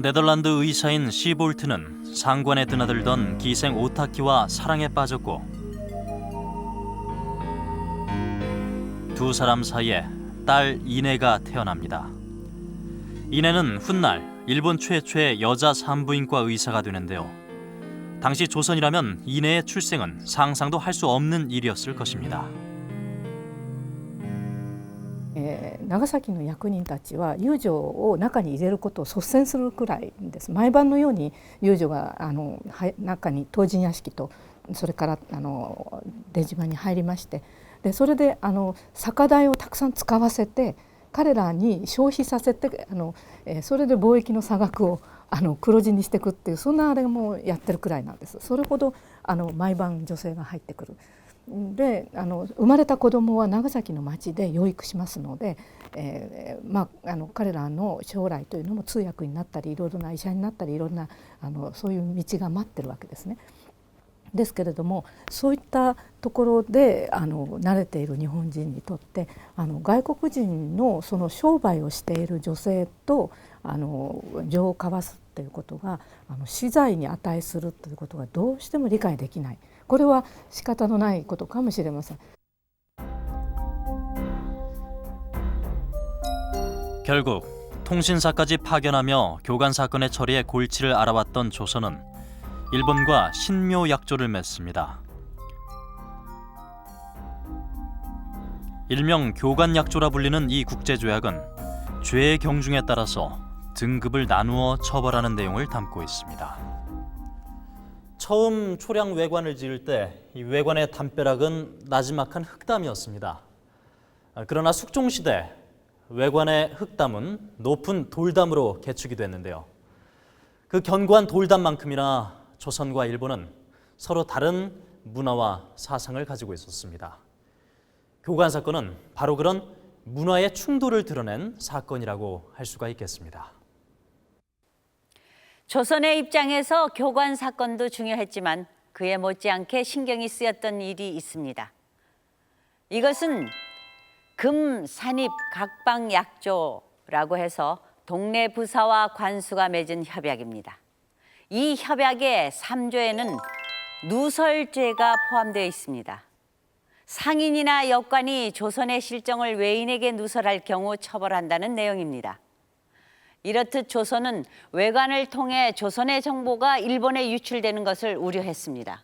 네덜란드 의사인 시볼트는 상관에 드나들던 기생 오타키와 사랑에 빠졌고 두 사람 사이에 딸 이네가 태어납니다. 이네는 훗날 일본 최초의 여자 산부인과 의사가 되는데요. 당시 조선이라면 이네의 출생은 상상도 할 수 없는 일이었을 것입니다. 長崎の役人たちは遊女を中に入れることを率先するくらいです。毎晩のように遊女が中に唐人屋敷とそれから出島に入りまして、でそれで酒代をたくさん使わせて彼らに消費させてそれで貿易の差額を黒字にしていくっていう、そんなあれもやってるくらいなんです。それほど毎晩女性が入ってくる。で生まれた子供は長崎の町で養育しますので、彼らの将来というのも通訳になったりいろいろな医者になったりいろんなそういう道が待ってるわけですね。ですけれどもそういったところで慣れている日本人にとって外国人のその商売をしている女性と情を交わすということが死罪に値するということがどうしても理解できない。これは仕方のないことかもしれません。 결국 통신사까지 파견하며 교간 사건의 처리에 골치를 앓아왔던 조선은 일본과 신묘 약조를 맺습니다. 일명 교간 약조라 불리는 이 국제조약은 죄의 경중에 따라서 등급을 나누어 처벌하는 내용을 담고 있습니다. 처음 초량 외관을 지을 때 이 외관의 담벼락은 나지막한 흙담이었습니다. 그러나 숙종시대 외관의 흙담은 높은 돌담으로 개축이 됐는데요. 그 견고한 돌담만큼이나 조선과 일본은 서로 다른 문화와 사상을 가지고 있었습니다. 교관 사건은 바로 그런 문화의 충돌을 드러낸 사건이라고 할 수가 있겠습니다. 조선의 입장에서 교관 사건도 중요했지만 그에 못지않게 신경이 쓰였던 일이 있습니다. 이것은 금산입 각방약조라고 해서 동네 부사와 관수가 맺은 협약입니다. 이 협약의 3조에는 누설죄가 포함되어 있습니다. 상인이나 역관이 조선의 실정을 외인에게 누설할 경우 처벌한다는 내용입니다. 이렇듯 조선은 외관을 통해 조선의 정보가 일본에 유출되는 것을 우려했습니다.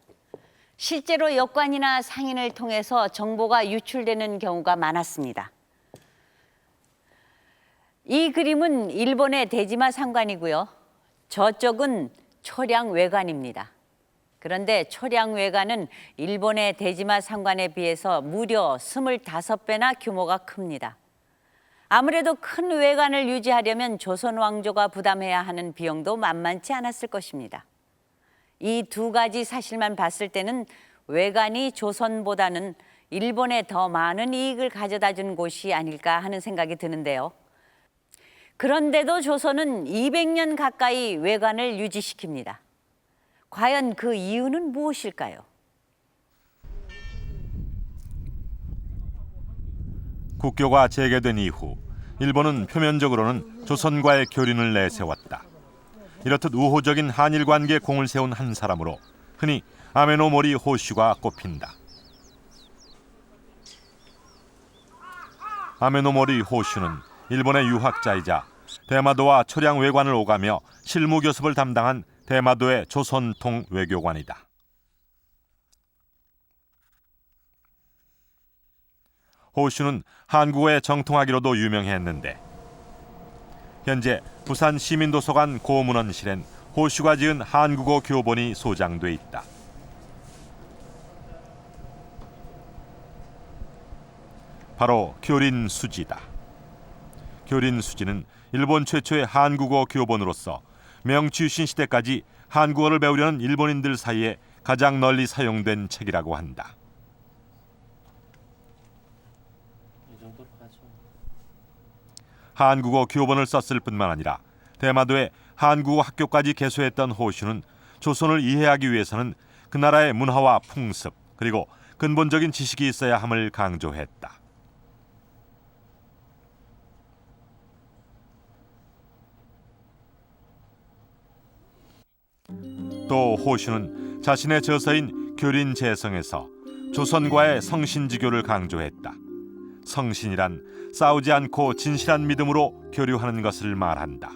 실제로 역관이나 상인을 통해서 정보가 유출되는 경우가 많았습니다. 이 그림은 일본의 대지마 상관이고요. 저쪽은 초량 외관입니다. 그런데 초량 외관은 일본의 대지마 상관에 비해서 무려 25배나 규모가 큽니다. 아무래도 큰 외관을 유지하려면 조선 왕조가 부담해야 하는 비용도 만만치 않았을 것입니다. 이 두 가지 사실만 봤을 때는 외관이 조선보다는 일본에 더 많은 이익을 가져다 준 곳이 아닐까 하는 생각이 드는데요. 그런데도 조선은 200년 가까이 외관을 유지시킵니다. 과연 그 이유는 무엇일까요? 국교가 재개된 이후 일본은 표면적으로는 조선과의 교린을 내세웠다. 이렇듯 우호적인 한일 관계에 공을 세운 한 사람으로 흔히 아메노모리 호슈가 꼽힌다. 아메노모리 호슈는 일본의 유학자이자 대마도와 초량 외관을 오가며 실무 교섭을 담당한 대마도의 조선통 외교관이다. 호슈는 한국어에 정통하기로도 유명했는데 현재 부산 시민도서관 고문원실엔 호슈가 지은 한국어 교본이 소장돼 있다. 바로 교린수지다. 교린수지는 일본 최초의 한국어 교본으로서 명취유신 시대까지 한국어를 배우려는 일본인들 사이에 가장 널리 사용된 책이라고 한다. 한국어 교본을 썼을 뿐만 아니라 대마도에 한국어 학교까지 개소했던 호슈는 조선을 이해하기 위해서는 그 나라의 문화와 풍습 그리고 근본적인 지식이 있어야 함을 강조했다. 또 호슈는 자신의 저서인 교린재성에서 조선과의 성신지교를 강조했다. 성신이란 싸우지 않고 진실한 믿음으로 교류하는 것을 말한다.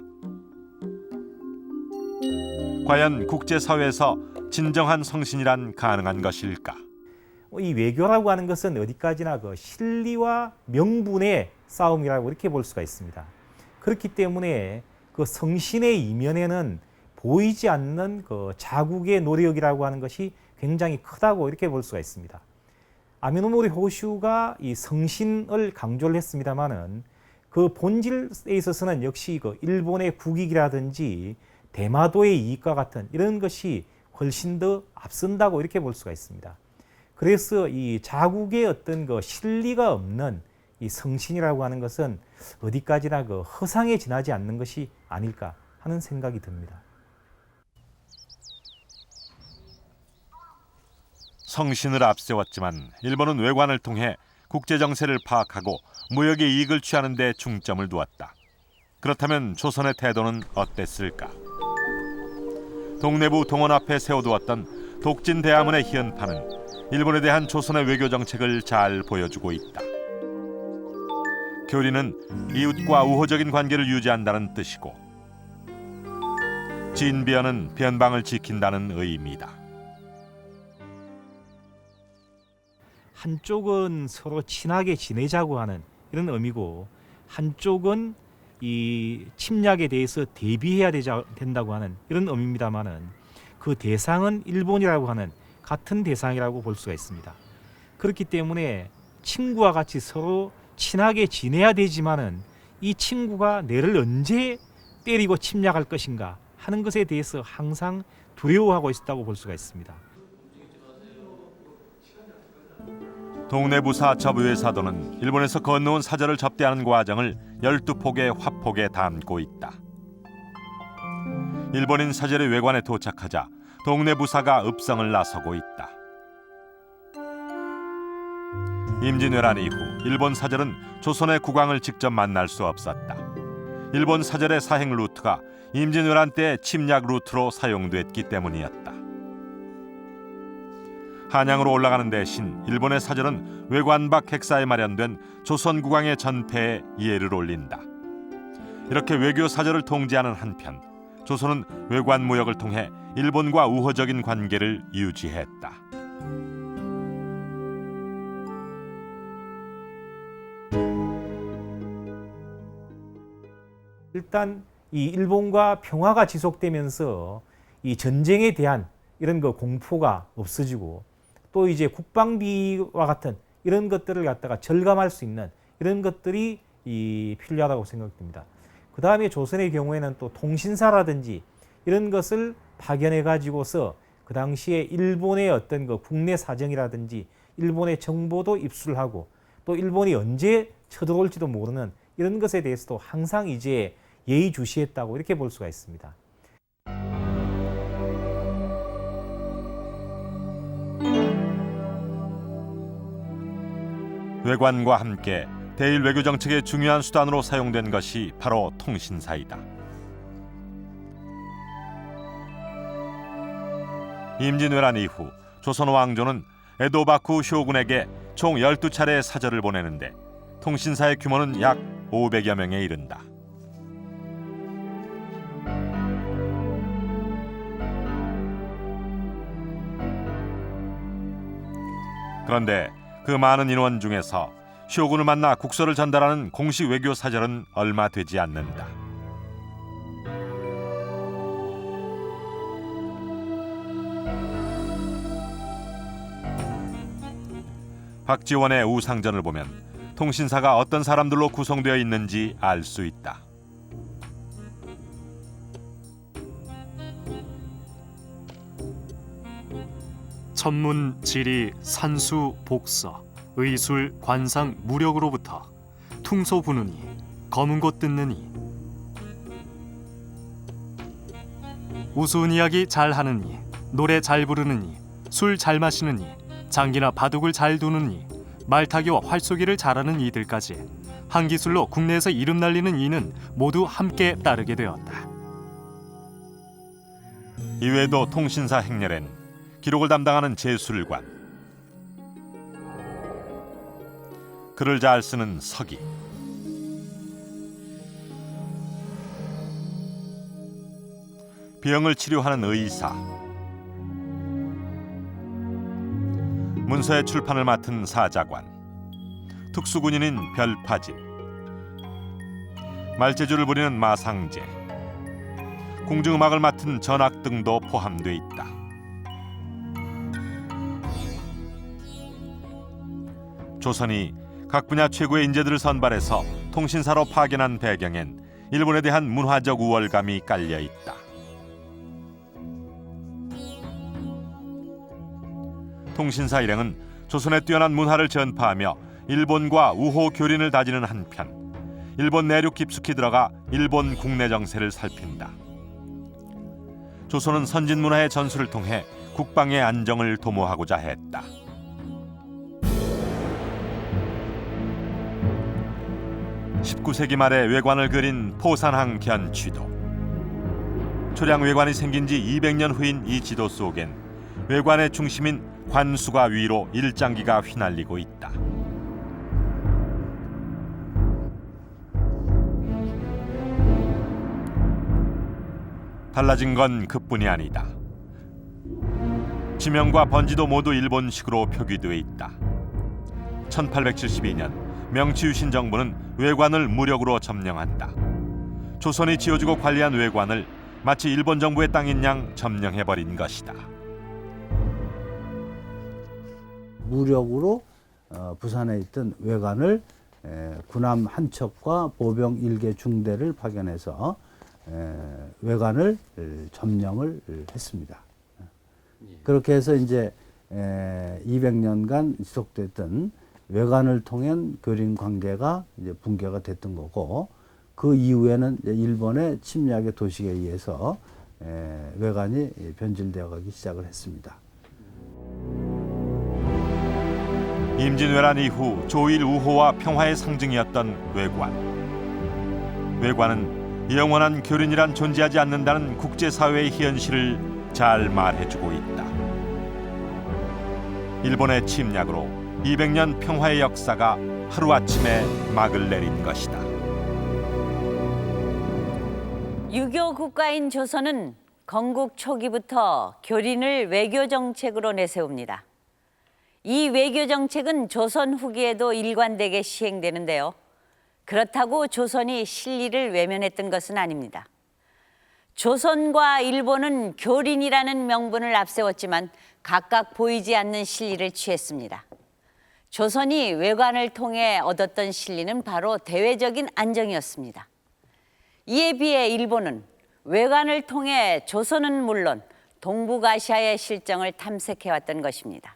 과연 국제사회에서 진정한 성신이란 가능한 것일까? 이 외교라고 하는 것은 어디까지나 그 실리와 명분의 싸움이라고 이렇게 볼 수가 있습니다. 그렇기 때문에 그 성신의 이면에는 보이지 않는 그 자국의 노력이라고 하는 것이 굉장히 크다고 이렇게 볼 수가 있습니다. 아메노모리 호슈가 이 성신을 강조를 했습니다만은 그 본질에 있어서는 역시 그 일본의 국익이라든지 대마도의 이익과 같은 이런 것이 훨씬 더 앞선다고 이렇게 볼 수가 있습니다. 그래서 이 자국의 어떤 그 실리가 없는 이 성신이라고 하는 것은 어디까지나 그 허상에 지나지 않는 것이 아닐까 하는 생각이 듭니다. 성신을 앞세웠지만 일본은 외관을 통해 국제 정세를 파악하고 무역의 이익을 취하는 데 중점을 두었다. 그렇다면 조선의 태도는 어땠을까? 동래부 동원 앞에 세워두었던 독진 대화문의 희연파는 일본에 대한 조선의 외교 정책을 잘 보여주고 있다. 교리는 이웃과 우호적인 관계를 유지한다는 뜻이고 진비어는 변방을 지킨다는 의미다. 한쪽은 서로 친하게 지내자고 하는 이런 의미고 한쪽은 이 침략에 대해서 대비해야 된다고 하는 이런 의미입니다만은 그 대상은 일본이라고 하는 같은 대상이라고 볼 수가 있습니다. 그렇기 때문에 친구와 같이 서로 친하게 지내야 되지만은 이 친구가 내를 언제 때리고 침략할 것인가 하는 것에 대해서 항상 두려워하고 있었다고 볼 수가 있습니다. 동네부사 접의회 사도는 일본에서 건너온 사절을 접대하는 과정을 12폭의 화폭에 담고 있다. 일본인 사절의 외관에 도착하자 동네부사가 읍성을 나서고 있다. 임진왜란 이후 일본 사절은 조선의 국왕을 직접 만날 수 없었다. 일본 사절의 사행 루트가 임진왜란 때 침략 루트로 사용됐기 때문이었다. 한양으로 올라가는 대신 일본의 사절은 외관 밖 객사에 마련된 조선 국왕의 전패에 예를 올린다. 이렇게 외교 사절을 통제하는 한편 조선은 외관 무역을 통해 일본과 우호적인 관계를 유지했다. 일단 이 일본과 평화가 지속되면서 이 전쟁에 대한 이런 거 공포가 없어지고 또 이제 국방비와 같은 이런 것들을 갖다가 절감할 수 있는 이런 것들이 필요하다고 생각됩니다. 그 다음에 조선의 경우에는 또 통신사라든지 이런 것을 파견해 가지고서 그 당시에 일본의 어떤 그 국내 사정이라든지 일본의 정보도 입수를 하고 또 일본이 언제 쳐들어올지도 모르는 이런 것에 대해서도 항상 이제 예의주시했다고 이렇게 볼 수가 있습니다. 외관과 함께 대일 외교 정책의 중요한 수단으로 사용된 것이 바로 통신사이다. 임진왜란 이후 조선 왕조는 에도바쿠 쇼군에게 총 12차례의 사절을 보내는데 통신사의 규모는 약 500여 명에 이른다. 그런데 그 많은 인원 중에서 쇼군을 만나 국서를 전달하는 공식 외교 사절은 얼마 되지 않는다. 박지원의 우상전을 보면 통신사가 어떤 사람들로 구성되어 있는지 알 수 있다. 천문, 지리, 산수, 복서, 의술, 관상, 무력으로부터 퉁소 부느니, 검은 곳 뜯느니, 우스운 이야기 잘 하느니, 노래 잘 부르느니, 술 잘 마시느니, 장기나 바둑을 잘 두느니, 말타기와 활쏘기를 잘하는 이들까지 한 기술로 국내에서 이름 날리는 이는 모두 함께 따르게 되었다. 이외에도 통신사 행렬엔 기록을 담당하는 제술관, 글을 잘 쓰는 서기, 병을 치료하는 의사, 문서의 출판을 맡은 사자관, 특수군인인 별파진, 말재주를 부리는 마상제, 궁중음악을 맡은 전악 등도 포함돼 있다. 조선이 각 분야 최고의 인재들을 선발해서 통신사로 파견한 배경엔 일본에 대한 문화적 우월감이 깔려 있다. 통신사 일행은 조선의 뛰어난 문화를 전파하며 일본과 우호 교린을 다지는 한편 일본 내륙 깊숙이 들어가 일본 국내 정세를 살핀다. 조선은 선진 문화의 전수를 통해 국방의 안정을 도모하고자 했다. (19세기) 말에 외관을 그린 포산항 견취도. 초량 외관이 생긴 지 200년 후인 이 지도 속엔 외관의 중심인 관수가 위로 일장기가 휘날리고 있다. 달라진 건 그뿐이 아니다. 지명과 번지도 모두 일본식으로 표기되어 있다. 1872년 명치유신 정부는 외관을 무력으로 점령한다. 조선이 지어주고 관리한 외관을 마치 일본 정부의 땅인 양 점령해버린 것이다. 무력으로 부산에 있던 외관을 군함 한 척과 보병 1개 중대를 파견해서 외관을 점령을 했습니다. 그렇게 해서 이제 200년간 지속됐던 외관을 통한 교린 관계가 이제 붕괴가 됐던 거고, 그 이후에는 이제 일본의 침략의 도식에 의해서 외관이 변질되어 가기 시작을 했습니다. 임진왜란 이후 조일 우호와 평화의 상징이었던 외관. 외관은 영원한 교린이란 존재하지 않는다는 국제사회의 현실을 잘 말해주고 있다. 일본의 침략으로 200년 평화의 역사가 하루아침에 막을 내린 것이다. 유교 국가인 조선은 건국 초기부터 교린을 외교 정책으로 내세웁니다. 이 외교 정책은 조선 후기에도 일관되게 시행되는데요. 그렇다고 조선이 실리를 외면했던 것은 아닙니다. 조선과 일본은 교린이라는 명분을 앞세웠지만 각각 보이지 않는 실리를 취했습니다. 조선이 외관을 통해 얻었던 실리는 바로 대외적인 안정이었습니다. 이에 비해 일본은 외관을 통해 조선은 물론 동북아시아의 실정을 탐색해왔던 것입니다.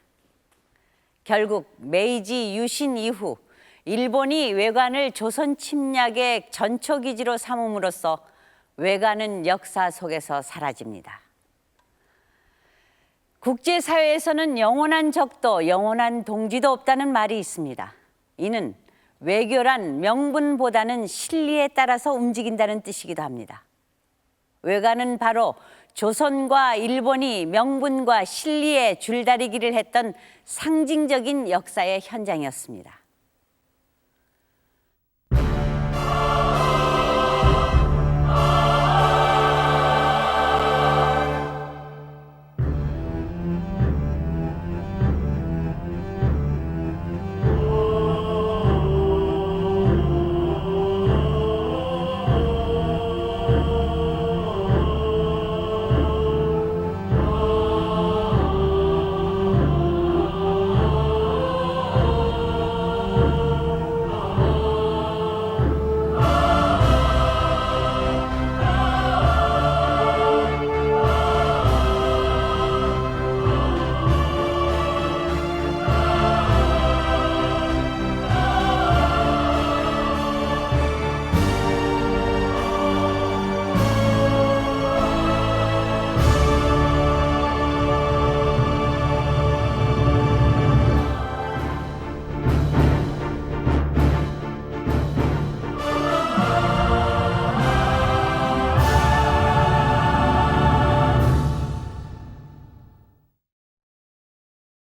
결국 메이지 유신 이후 일본이 외관을 조선 침략의 전초기지로 삼음으로써 외관은 역사 속에서 사라집니다. 국제사회에서는 영원한 적도 영원한 동지도 없다는 말이 있습니다. 이는 외교란 명분보다는 실리에 따라서 움직인다는 뜻이기도 합니다. 외관은 바로 조선과 일본이 명분과 실리의 줄다리기를 했던 상징적인 역사의 현장이었습니다.